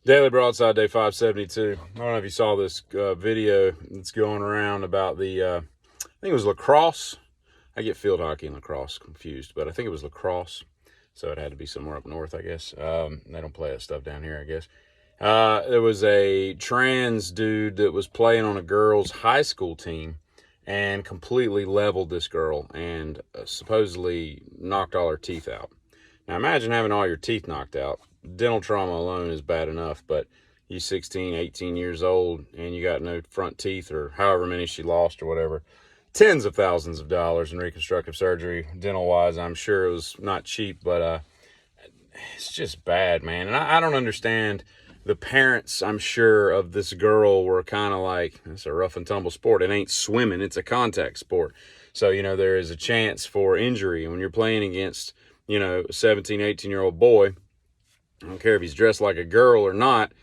Daily Broadside, day 572. I don't know if you saw this video that's going around about the, I think it was lacrosse. I get field hockey and lacrosse confused, but I think it was lacrosse. So it had to be somewhere up north, I guess. They don't play that stuff down here, I guess. There was a trans dude that was playing on a girls' high school team and completely leveled this girl and supposedly knocked all her teeth out. Now imagine having all your teeth knocked out. Dental trauma alone is bad enough, but you 16, 18 years old and you got no front teeth or however many she lost or whatever. Tens of thousands of dollars in reconstructive surgery, dental wise. I'm sure it was not cheap, but it's just bad, man. And I don't understand. The parents, I'm sure, of this girl were kind of like, it's a rough and tumble sport. It ain't swimming, it's a contact sport. So, there is a chance for injury. And when you're playing against, a 17, 18-year-old boy, I don't care if he's dressed like a girl or not,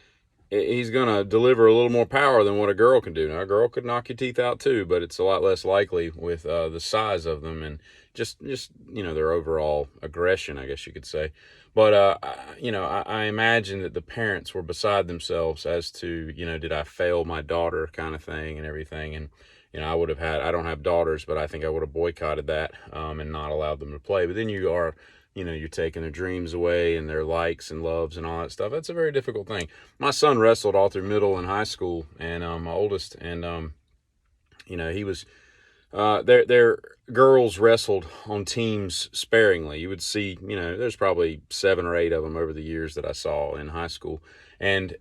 he's going to deliver a little more power than what a girl can do. Now, a girl could knock your teeth out too, but it's a lot less likely with the size of them and just their overall aggression, I guess you could say. But, I imagine that the parents were beside themselves as to, did I fail my daughter kind of thing and everything. And, I don't have daughters, but I think I would have boycotted that and not allowed them to play. But then you're taking their dreams away and their likes and loves and all that stuff. That's a very difficult thing. My son wrestled all through middle and high school, and my oldest, and he was their girls wrestled on teams sparingly. You would see, there's probably 7 or 8 of them over the years that I saw in high school, and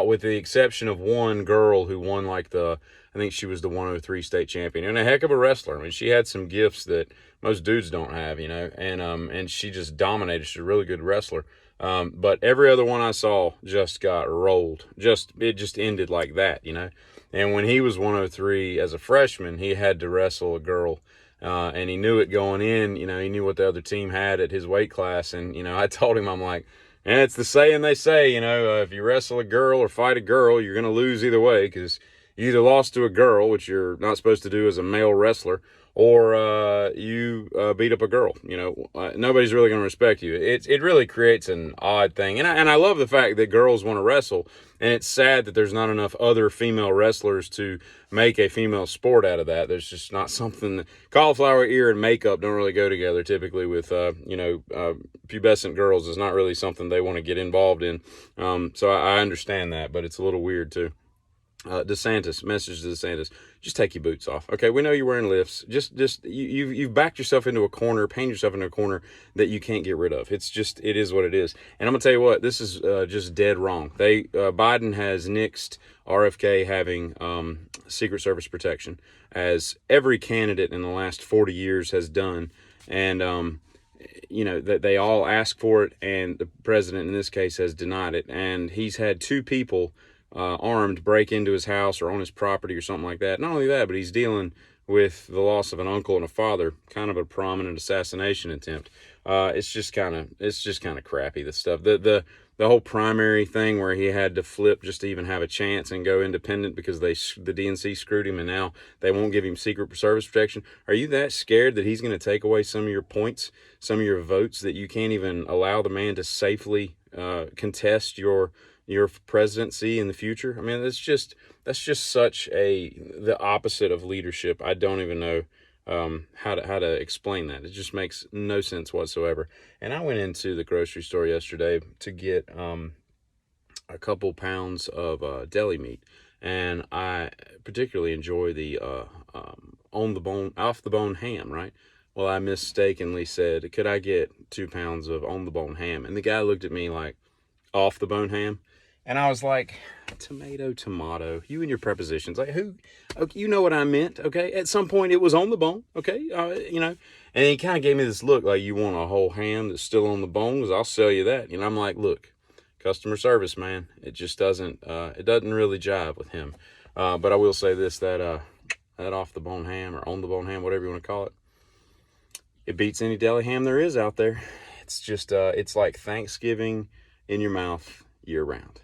with the exception of one girl who won I think she was the 103 state champion and a heck of a wrestler. I mean, she had some gifts that most dudes don't have, and she just dominated. She's a really good wrestler. But every other one I saw just got rolled. It just ended like that, And when he was 103 as a freshman, he had to wrestle a girl, and he knew it going in. He knew what the other team had at his weight class. And, I told him, I'm like, and it's the saying they say, if you wrestle a girl or fight a girl, you're going to lose either way, because you either lost to a girl, which you're not supposed to do as a male wrestler, or you beat up a girl. Nobody's really going to respect you. It really creates an odd thing. And I love the fact that girls want to wrestle, and it's sad that there's not enough other female wrestlers to make a female sport out of that. There's just not something cauliflower ear and makeup don't really go together typically with, pubescent girls is not really something they want to get involved in. So I understand that, but it's a little weird too. Message to DeSantis, just take your boots off. Okay, we know you're wearing lifts. You've backed yourself into a corner, painted yourself into a corner that you can't get rid of. It is what it is. And I'm gonna tell you what, this is just dead wrong. Biden has nixed RFK having Secret Service protection, as every candidate in the last 40 years has done. And that they all ask for it, and the president in this case has denied it. And he's had 2 people armed break into his house or on his property or something like that. Not only that, but he's dealing with the loss of an uncle and a father, kind of a prominent assassination attempt. It's just kind of crappy, this stuff. The whole primary thing where he had to flip just to even have a chance and go independent because the DNC screwed him, and now they won't give him Secret Service protection. Are you that scared that he's going to take away some of your points, some of your votes, that you can't even allow the man to safely contest your presidency in the future? I mean, that's just such the opposite of leadership. I don't even know how to explain that. It just makes no sense whatsoever. And I went into the grocery store yesterday to get a couple pounds of deli meat, and I particularly enjoy the off the bone ham, right? Well, I mistakenly said, could I get 2 pounds of on the bone ham? And the guy looked at me like, off the bone ham? And I was like, tomato, you and your prepositions. Like, who? Okay, you know what I meant, okay? At some point, it was on the bone, okay? And he kind of gave me this look like, you want a whole ham that's still on the bone? Because I'll sell you that. I'm like, look, customer service, man. It just doesn't really jive with him. But I will say this, that off the bone ham or on the bone ham, whatever you want to call it, it beats any deli ham there is out there. It's just, it's like Thanksgiving in your mouth year round.